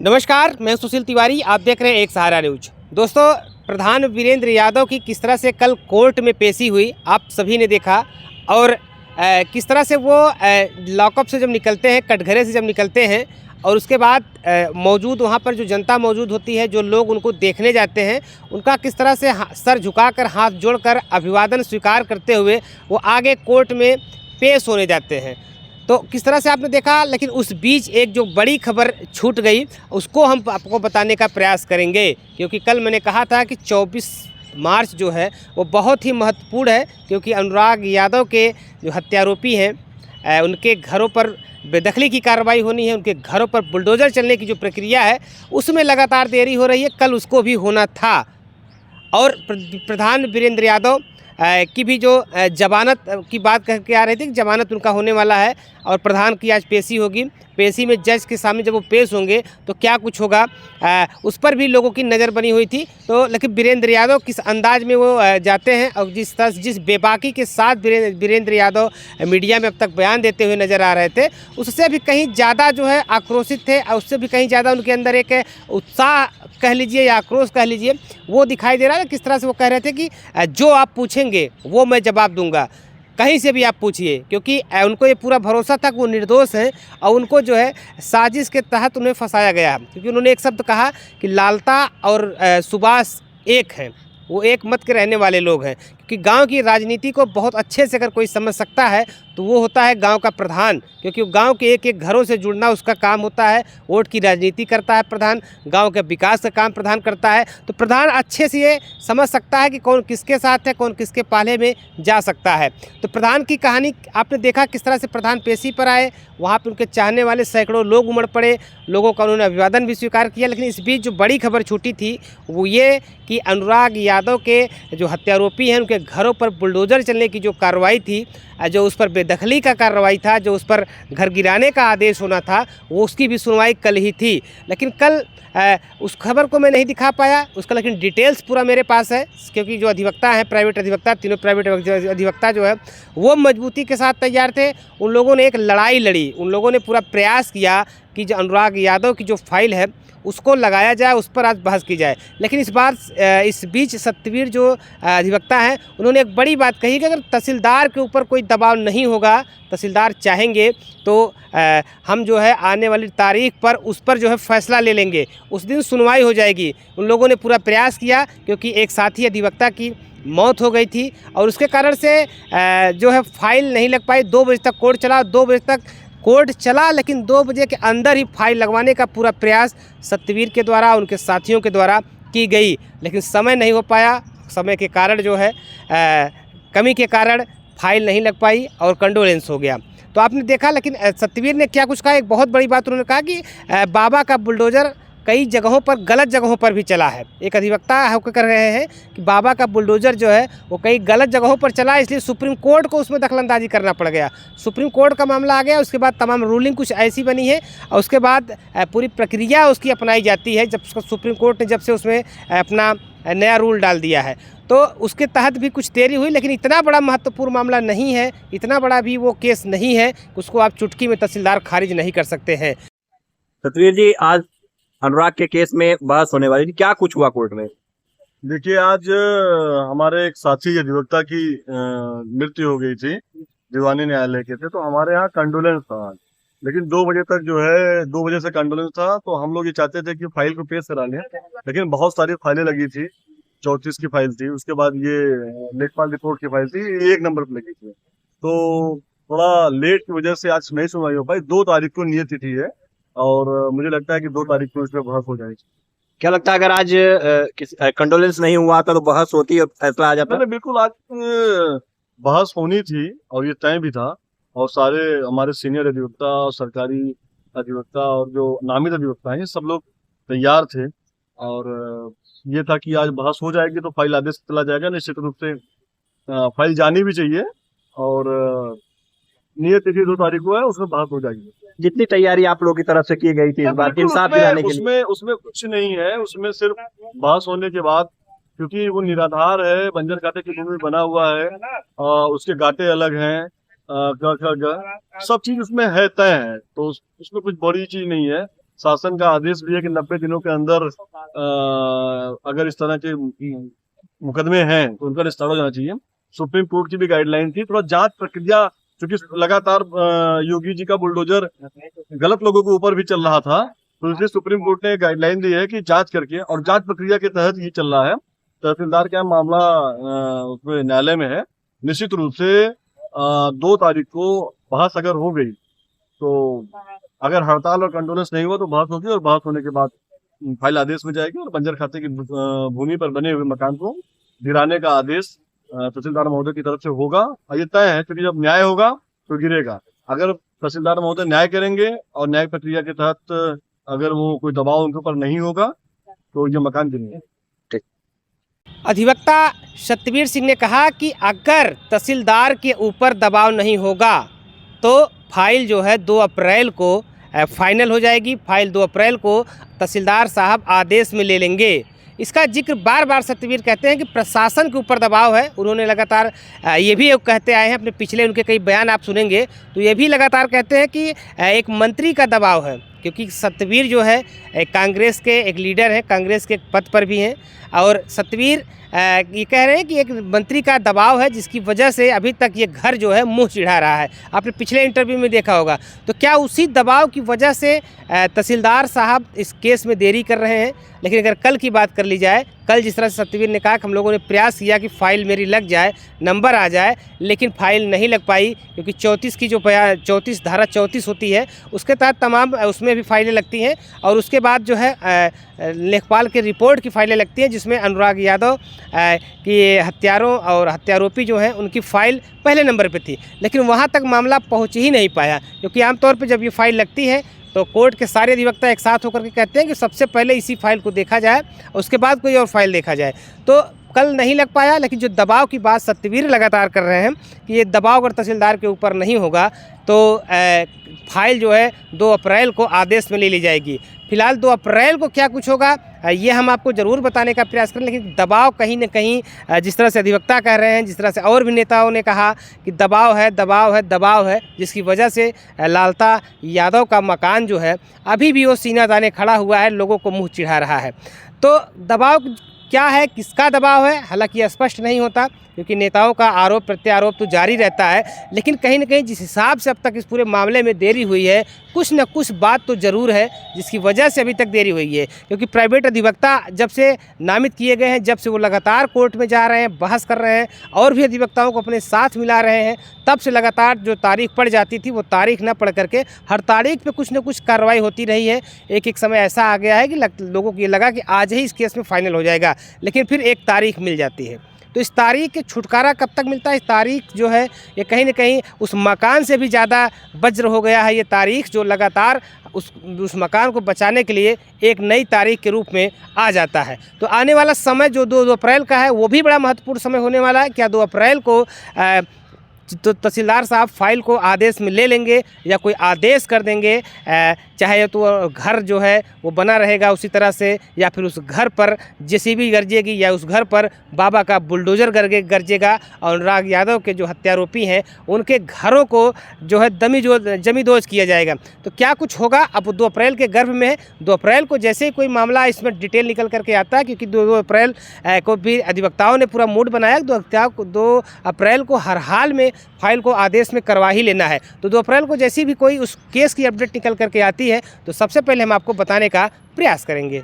नमस्कार, मैं सुशील तिवारी। आप देख रहे हैं एक सहारा न्यूज। दोस्तों, प्रधान वीरेंद्र यादव की किस तरह से कल कोर्ट में पेशी हुई आप सभी ने देखा। और किस तरह से वो लॉकअप से जब निकलते हैं, कटघरे से जब निकलते हैं, और उसके बाद मौजूद वहाँ पर जो जनता मौजूद होती है, जो लोग उनको देखने जाते हैं, उनका किस तरह से सर झुकाकर हाथ जोड़कर अभिवादन स्वीकार करते हुए वो आगे कोर्ट में पेश होने जाते हैं। तो किस तरह से आपने देखा। लेकिन उस बीच एक जो बड़ी खबर छूट गई, उसको हम आपको बताने का प्रयास करेंगे, क्योंकि कल मैंने कहा था कि 24 मार्च जो है वो बहुत ही महत्वपूर्ण है, क्योंकि अनुराग यादव के जो हत्यारोपी हैं उनके घरों पर बेदखली की कार्रवाई होनी है। उनके घरों पर बुलडोज़र चलने की जो प्रक्रिया है उसमें लगातार देरी हो रही है। कल उसको भी होना था। और प्रधान वीरेंद्र यादव की भी जो जमानत की बात करके आ रही थी कि जमानत उनका होने वाला है और प्रधान की आज पेशी होगी। पेशी में जज के सामने जब वो पेश होंगे तो क्या कुछ होगा, उस पर भी लोगों की नज़र बनी हुई थी। तो लेकिन वीरेंद्र यादव किस अंदाज में वो जाते हैं और जिस बेबाकी के साथ वीरेंद्र यादव मीडिया में अब तक बयान देते हुए नज़र आ रहे थे, उससे भी कहीं ज़्यादा जो है आक्रोशित थे और उससे भी कहीं ज़्यादा उनके अंदर एक उत्साह कह लीजिए या आक्रोश कह लीजिए वो दिखाई दे रहा है। किस तरह से वो कह रहे थे कि जो आप पूछेंगे वो मैं जवाब दूंगा, कहीं से भी आप पूछिए, क्योंकि उनको ये पूरा भरोसा था कि वो निर्दोष हैं और उनको जो है साजिश के तहत उन्हें फंसाया गया। क्योंकि उन्होंने एक शब्द कहा कि लालता और सुभाष एक हैं, वो एक मत के रहने वाले लोग हैं। क्योंकि गांव की राजनीति को बहुत अच्छे से अगर कोई समझ सकता है तो वो होता है गांव का प्रधान, क्योंकि गांव के एक एक घरों से जुड़ना उसका काम होता है। वोट की राजनीति करता है प्रधान, गांव के विकास का काम प्रधान करता है। तो प्रधान अच्छे से ये समझ सकता है कि कौन किसके साथ है, कौन किसके पाले में जा सकता है। तो प्रधान की कहानी आपने देखा किस तरह से प्रधान पेशी पर आए, वहाँ पर उनके चाहने वाले सैकड़ों लोग उमड़ पड़े, लोगों का उन्होंने अभिवादन भी स्वीकार किया। लेकिन इस बीच जो बड़ी खबर छूटी थी वो ये कि अनुराग यादव के जो हत्यारोपी हैं उनके घरों पर बुलडोज़र चलने की जो कार्रवाई थी, जो उस पर बेदखली का कार्रवाई था, जो उस पर घर गिराने का आदेश होना था, वो उसकी भी सुनवाई कल ही थी। लेकिन कल उस खबर को मैं नहीं दिखा पाया उसका, लेकिन डिटेल्स पूरा मेरे पास है। क्योंकि जो अधिवक्ता हैं, प्राइवेट अधिवक्ता, तीनों प्राइवेट अधिवक्ता जो है वो मजबूती के साथ तैयार थे। उन लोगों ने एक लड़ाई लड़ी, उन लोगों ने पूरा प्रयास किया कि जो अनुराग यादव की जो फाइल है उसको लगाया जाए, उस पर आज बहस की जाए। लेकिन इस बीच सत्यवीर जो अधिवक्ता हैं उन्होंने एक बड़ी बात कही कि अगर तहसीलदार के ऊपर कोई दबाव नहीं होगा, तहसीलदार चाहेंगे तो हम जो है आने वाली तारीख पर उस पर जो है फैसला ले लेंगे, उस दिन सुनवाई हो जाएगी। उन लोगों ने पूरा प्रयास किया, क्योंकि एक साथी अधिवक्ता की मौत हो गई थी और उसके कारण से जो है फाइल नहीं लग पाई। 2 बजे तक कोर्ट चला, 2 बजे तक कोर्ट चला, लेकिन 2 बजे के अंदर ही फाइल लगवाने का पूरा प्रयास सत्यवीर के द्वारा, उनके साथियों के द्वारा की गई। लेकिन समय नहीं हो पाया, समय के कारण जो है कमी के कारण फाइल नहीं लग पाई और कंडोलेंस हो गया। तो आपने देखा। लेकिन सत्यवीर ने क्या कुछ कहा, एक बहुत बड़ी बात उन्होंने कहा कि बाबा का बुलडोज़र कई जगहों पर, गलत जगहों पर भी चला है। एक अधिवक्ता होकर कर रहे हैं कि बाबा का बुलडोज़र जो है वो कई गलत जगहों पर चला, इसलिए सुप्रीम कोर्ट को उसमें दखलंदाजी करना पड़ गया। सुप्रीम कोर्ट का मामला आ गया, उसके बाद तमाम रूलिंग कुछ ऐसी बनी है और उसके बाद पूरी प्रक्रिया उसकी अपनाई जाती है। जब सुप्रीम कोर्ट ने जब से उसमें अपना नया रूल डाल दिया है तो उसके तहत भी कुछ देरी हुई। लेकिन इतना बड़ा महत्वपूर्ण मामला नहीं है, इतना बड़ा भी वो केस नहीं है, उसको आप चुटकी में तहसीलदार खारिज नहीं कर सकते हैं। सतवीर जी, आज अनुराग के केस में बहस होने वाली थी, क्या कुछ हुआ कोर्ट में? देखिए, आज हमारे एक साथी अधिवक्ता की मृत्यु हो गई थी, दीवानी न्यायालय के थे, तो हमारे यहाँ कंडोलेंस था आज। लेकिन 2 बजे तक जो है, 2 बजे से कंडोलेंस था, तो हम लोग ये चाहते थे कि फाइल को पेश करा लें। लेकिन बहुत सारी फाइलें लगी थी, 34 की फाइल थी, उसके बाद ये लेखपाल रिपोर्ट की फाइल थी, ये 1 नंबर पर लगी थी। तो थोड़ा लेट की वजह से आज नहीं सुनवाई हो पाई। 2 तारीख को नियत तिथि है और मुझे लगता है कि 2 तारीख को इसमें बहस हो जाएगी। क्या लगता है अगर आज कंडोलेंस नहीं हुआ था तो बहस होती और फैसला आ जाता? नहीं, बिल्कुल आज बहस होनी थी और ये तय भी था। और सारे हमारे सीनियर अधिवक्ता और सरकारी अधिवक्ता और जो नामित अधिवक्ता हैं ये सब लोग तैयार थे और ये था कि आज बहस हो जाएगी तो फाइल आदेश चला जाएगा। निश्चित रूप से फाइल जानी भी चाहिए और नियत तिथि 2 तारीख को है, उसमें बहस हो जाएगी। जितनी तैयारी आप लोगों की तरफ से की गई थी इस बार इंसाफ दिलाने के लिए, उसमें कुछ नहीं है, उसमें सिर्फ बहस होने के बाद, क्योंकि वो निराधार है, बंजर घाटे की भूमि बना हुआ है, उसके घाटे अलग हैं, सब चीज उसमें है, तय है, तो उसमें कुछ बड़ी चीज नहीं है। शासन का आदेश भी है कि 90 दिनों के अंदर अगर इस तरह के मुकदमे हैं तो उनका निस्तारा हो जाना चाहिए। सुप्रीम कोर्ट की भी गाइडलाइन थी। थोड़ा जांच प्रक्रिया, क्योंकि लगातार योगी जी का बुलडोजर गलत लोगों के ऊपर भी चल रहा था, तो इसलिए सुप्रीम कोर्ट ने गाइडलाइन दी है कि जांच करके, और जांच प्रक्रिया के तहत ये चल रहा है। तहसीलदार का मामला उसमें न्यायालय में है। निश्चित रूप से 2 तारीख को बहस अगर हो गई तो अगर हड़ताल और कंडोलेंस नहीं हुआ तो बहस होगी, और बहस होने के बाद फाइल आदेश में जाएगी और बंजर खाते की भूमि पर बने हुए मकान को गिराने का आदेश तहसीलदार महोदय की तरफ से होगा। और ये तय है, क्योंकि जब न्याय होगा तो गिरेगा। अगर तहसीलदार महोदय न्याय करेंगे और न्याय प्रक्रिया के तहत अगर वो कोई दबाव उनके ऊपर नहीं होगा तो ये मकान गिरेंगे। अधिवक्ता सत्यवीर सिंह ने कहा कि अगर तहसीलदार के ऊपर दबाव नहीं होगा तो फाइल जो है 2 अप्रैल को फाइनल हो जाएगी। फाइल 2 अप्रैल को तहसीलदार साहब आदेश में ले लेंगे। इसका जिक्र बार बार सत्यवीर कहते हैं कि प्रशासन के ऊपर दबाव है। उन्होंने लगातार ये भी कहते आए हैं, अपने पिछले उनके कई बयान आप सुनेंगे तो ये भी लगातार कहते हैं कि एक मंत्री का दबाव है, क्योंकि सत्यवीर जो है कांग्रेस के एक लीडर हैं, कांग्रेस के पद पर भी हैं, और सत्यवीर ये कह रहे हैं कि एक मंत्री का दबाव है जिसकी वजह से अभी तक ये घर जो है मुंह चिढ़ा रहा है। आपने पिछले इंटरव्यू में देखा होगा। तो क्या उसी दबाव की वजह से तहसीलदार साहब इस केस में देरी कर रहे हैं? लेकिन अगर कल की बात कर ली जाए, कल जिस तरह से सत्यवीर ने कहा कि हम लोगों ने प्रयास किया कि फ़ाइल मेरी लग जाए, नंबर आ जाए, लेकिन फ़ाइल नहीं लग पाई, क्योंकि 34 की जो धारा 34 होती है उसके तहत तमाम उसमें भी फाइलें लगती हैं, और उसके बाद जो है लेखपाल के रिपोर्ट की फाइलें लगती हैं, जिसमें अनुराग यादव की हत्यारों और हत्यारोपी जो हैं उनकी फ़ाइल पहले नंबर पे थी। लेकिन वहाँ तक मामला पहुँच ही नहीं पाया, क्योंकि आमतौर पर जब ये फ़ाइल लगती है तो कोर्ट के सारे अधिवक्ता एक साथ होकर के कहते हैं कि सबसे पहले इसी फाइल को देखा जाए, उसके बाद कोई और फाइल देखा जाए। तो कल नहीं लग पाया। लेकिन जो दबाव की बात सत्यवीर लगातार कर रहे हैं कि ये दबाव अगर तहसीलदार के ऊपर नहीं होगा तो फाइल जो है 2 अप्रैल को आदेश में ले ली जाएगी। फिलहाल 2 अप्रैल को क्या कुछ होगा ये हम आपको ज़रूर बताने का प्रयास करें, लेकिन दबाव कहीं न कहीं जिस तरह से अधिवक्ता कह रहे हैं, जिस तरह से और भी नेताओं ने कहा कि दबाव है, दबाव है, दबाव है, जिसकी वजह से लालता यादव का मकान जो है अभी भी वो सीना ताने खड़ा हुआ है, लोगों को मुँह चिढ़ा रहा है। तो दबाव क्या है, किसका दबाव है, हालांकि स्पष्ट नहीं होता, क्योंकि नेताओं का आरोप प्रत्यारोप तो जारी रहता है। लेकिन कहीं ना कहीं जिस हिसाब से अब तक इस पूरे मामले में देरी हुई है, कुछ न कुछ बात तो ज़रूर है जिसकी वजह से अभी तक देरी हुई है। क्योंकि प्राइवेट अधिवक्ता जब से नामित किए गए हैं, जब से वो लगातार कोर्ट में जा रहे हैं, बहस कर रहे हैं और भी अधिवक्ताओं को अपने साथ मिला रहे हैं, तब से लगातार जो तारीख पड़ जाती थी वो तारीख न पढ़ करके हर तारीख पे कुछ न कुछ कार्रवाई होती रही है। एक समय ऐसा आ गया है कि लोगों को ये लगा कि आज ही इस केस में फाइनल हो जाएगा, लेकिन फिर एक तारीख मिल जाती है। तो इस तारीख के छुटकारा कब तक मिलता है? इस तारीख जो है ये कहीं ना कहीं उस मकान से भी ज़्यादा वज्र हो गया है। ये तारीख जो लगातार उस मकान को बचाने के लिए एक नई तारीख के रूप में आ जाता है। तो आने वाला समय जो 2 अप्रैल का है वो भी बड़ा महत्वपूर्ण समय होने वाला है। क्या 2 अप्रैल को तो तहसीलदार साहब फाइल को आदेश में ले लेंगे या कोई आदेश कर देंगे, चाहे तो घर जो है वो बना रहेगा उसी तरह से, या फिर उस घर पर जेसीबी गरजेगी, या उस घर पर बाबा का बुलडोज़र गरजेगा और अनुराग यादव के जो हत्यारोपी हैं उनके घरों को जो है जमींदोज किया जाएगा। तो क्या कुछ होगा अब 2 अप्रैल के गर्भ में है। 2 अप्रैल को जैसे ही कोई मामला इसमें डिटेल निकल करके आता है, क्योंकि 2 अप्रैल को भी अधिवक्ताओं ने पूरा मूड बनाया, 2 अप्रैल को हर हाल में फाइल को आदेश में करवा ही लेना है। तो 2 अप्रैल को जैसी भी कोई उस केस की अपडेट निकल करके आती है तो सबसे पहले हम आपको बताने का प्रयास करेंगे।